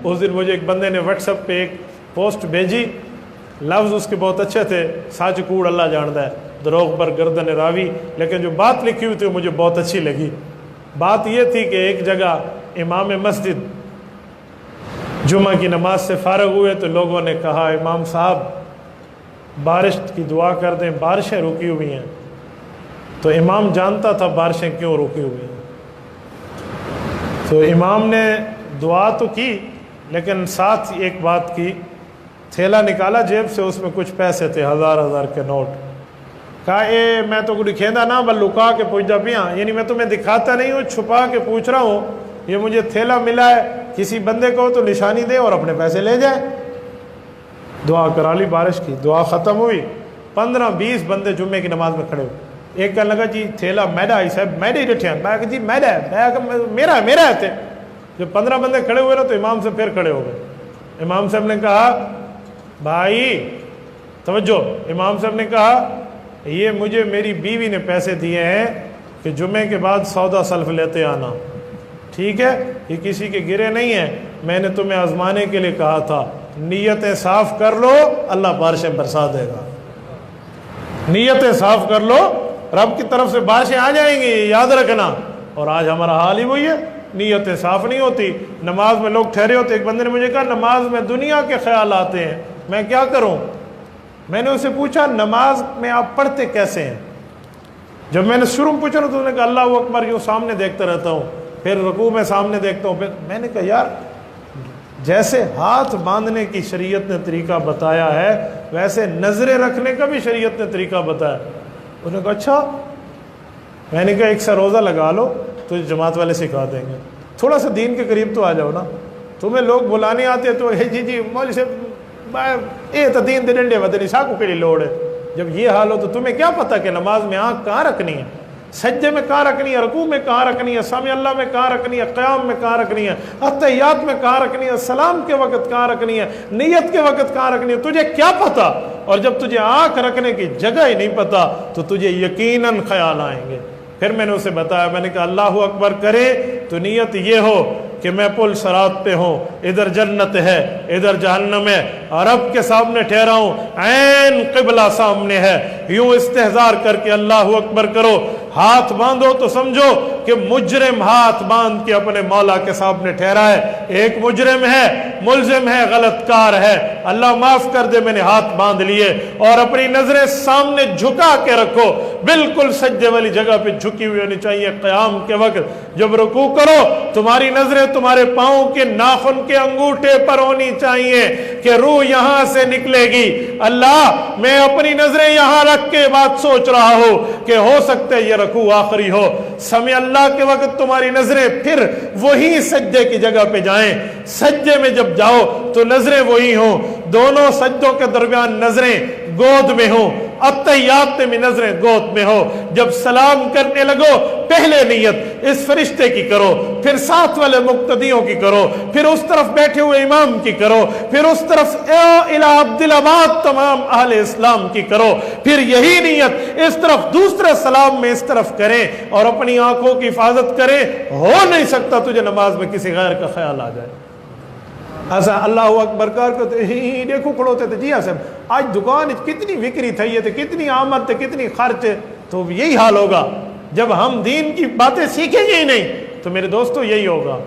اس دن مجھے ایک بندے نے واٹس ایپ پہ ایک پوسٹ بھیجی، لفظ اس کے بہت اچھے تھے، سچ کوڑ اللہ جانتا ہے، دروغ پر گردن راوی، لیکن جو بات لکھی ہوئی تھی وہ مجھے بہت اچھی لگی۔ بات یہ تھی کہ ایک جگہ امام مسجد جمعہ کی نماز سے فارغ ہوئے تو لوگوں نے کہا امام صاحب بارش کی دعا کر دیں، بارشیں رکی ہوئی ہیں۔ تو امام جانتا تھا بارشیں کیوں رکی ہوئی ہیں، تو امام نے دعا تو کی لیکن ساتھ ایک بات کی، تھیلا نکالا جیب سے، اس میں کچھ پیسے تھے، 1000 کے نوٹ۔ کہا اے میں تو کچھ کھیندا نہ بل لکا کے پوچھا پیا، یعنی میں تمہیں دکھاتا نہیں ہوں، چھپا کے پوچھ رہا ہوں، یہ مجھے تھیلا ملا ہے، کسی بندے کو تو نشانی دے اور اپنے پیسے لے جائے۔ دعا کرا لی، بارش کی دعا ختم ہوئی، 15-20 بندے جمعے کی نماز میں کھڑے ہوئے۔ ایک کہنے لگا جی تھیلا میڈا ہی صاحب میڈے ہی رٹھے ہیں، میں کہا جی میڈا ہے، میں کہا میرا ہے تھے۔ جب 15 بندے کھڑے ہوئے نا تو امام سے پھر کھڑے ہو گئے۔ امام صاحب نے کہا بھائی توجہ، امام صاحب نے کہا یہ مجھے میری بیوی نے پیسے دیے ہیں کہ جمعے کے بعد سودا سلف لیتے آنا، ٹھیک ہے، یہ کسی کے گرے نہیں ہیں، میں نے تمہیں آزمانے کے لیے کہا تھا، نیتیں صاف کر لو اللہ بارشیں برسا دے گا، نیتیں صاف کر لو رب کی طرف سے بارشیں آ جائیں گی، یاد رکھنا۔ اور آج ہمارا حال ہی وہی ہے، نیتیں صاف نہیں ہوتی، نماز میں لوگ ٹھہرے ہوتے۔ ایک بندے نے مجھے کہا نماز میں دنیا کے خیال آتے ہیں، میں کیا کروں؟ میں نے اسے پوچھا نماز میں آپ پڑھتے کیسے ہیں؟ جب میں نے شروع میں پوچھا نا تو انہوں نے کہا اللہ اکبر یوں سامنے دیکھتا رہتا ہوں، پھر رکوع میں سامنے دیکھتا ہوں، پھر میں نے کہا یار جیسے ہاتھ باندھنے کی شریعت نے طریقہ بتایا ہے ویسے نظریں رکھنے کا بھی شریعت نے طریقہ بتایا۔ انہوں نے کہا اچھا۔ میں نے کہا ایک سا روزہ لگا لو تو جماعت والے سکھا دیں گے، تھوڑا سا دین کے قریب تو آ جاؤ نا، تمہیں لوگ بلانے آتے تو جی مولوی صاحب یہ تو دین دے ڈنڈے ودنی ساکو کے لیے لوڑ ہے۔ جب یہ حال ہو تو تمہیں کیا پتہ کہ نماز میں آنکھ کہاں رکھنی ہے، سجدے میں کہاں رکھنی ہے، رکوع میں کہاں رکھنی ہے، سامع اللہ میں کہاں رکھنی ہے، قیام میں کہاں رکھنی ہے، اتحیات میں کہاں رکھنی ہے، سلام کے وقت کہاں رکھنی ہے، نیت کے وقت کہاں رکھنی ہے، تجھے کیا پتہ؟ اور جب تجھے آنکھ رکھنے کی جگہ ہی نہیں پتہ تو تجھے یقیناً خیال آئیں گے۔ پھر میں نے اسے بتایا، میں نے کہا اللہ اکبر کرے تو نیت یہ ہو کہ میں پل صراط پہ ہوں، ادھر جنت ہے ادھر جہنم ہے، اور رب کے سامنے ٹھہرا ہوں، عین قبلہ سامنے ہے، یوں استحضار کر کے اللہ اکبر کرو، ہاتھ باندھو تو سمجھو کہ مجرم ہاتھ باندھ کے اپنے مولا کے سامنے ٹھہرا ہے، ایک مجرم ہے، ملزم ہے، غلط کار ہے، اللہ معاف کر دے میں نے ہاتھ باندھ لیے، اور اپنی نظریں سامنے جھکا کے رکھو، بالکل سجدے والی جگہ پہ جھکی ہوئی ہونی چاہیے۔ قیام کے وقت جب رکوع کرو تمہاری نظریں تمہارے پاؤں کے ناخن کے انگوٹھے پر ہونی چاہیے کہ روح یہاں سے نکلے گی، اللہ میں اپنی نظریں یہاں رکھ کے بات سوچ رہا ہوں کہ ہو سکتا ہے یہ رکوع آخری ہو۔ سمع اللہ کے وقت تمہاری نظریں پھر وہی سجدے کی جگہ پہ جائیں، سجدے میں جب جاؤ تو نظریں وہی ہوں، دونوں سجدوں کے درمیان نظریں گود میں ہوں، اتحیات میں نظریں گود میں ہو۔ جب سلام کرنے لگو پہلے نیت اس فرشتے کی کرو، پھر ساتھ والے مقتدیوں کی کرو، پھر اس طرف بیٹھے ہوئے امام کی کرو، پھر اس طرف الہ عبدالآباد تمام اہل اسلام کی کرو، پھر یہی نیت اس طرف دوسرے سلام میں اس طرف کریں اور اپنی آنکھوں کی حفاظت کریں۔ ہو نہیں سکتا تجھے نماز میں کسی غیر کا خیال آ جائے۔ ایسا اللہ اکبر کر کے دیکھو کھڑو تھے جی ہاں صاحب آج دکان کتنی وکری تھی ہے، کتنی آمد تھے، کتنی خرچ، تو یہی حال ہوگا جب ہم دین کی باتیں سیکھیں گے ہی نہیں تو میرے دوستو یہی ہوگا۔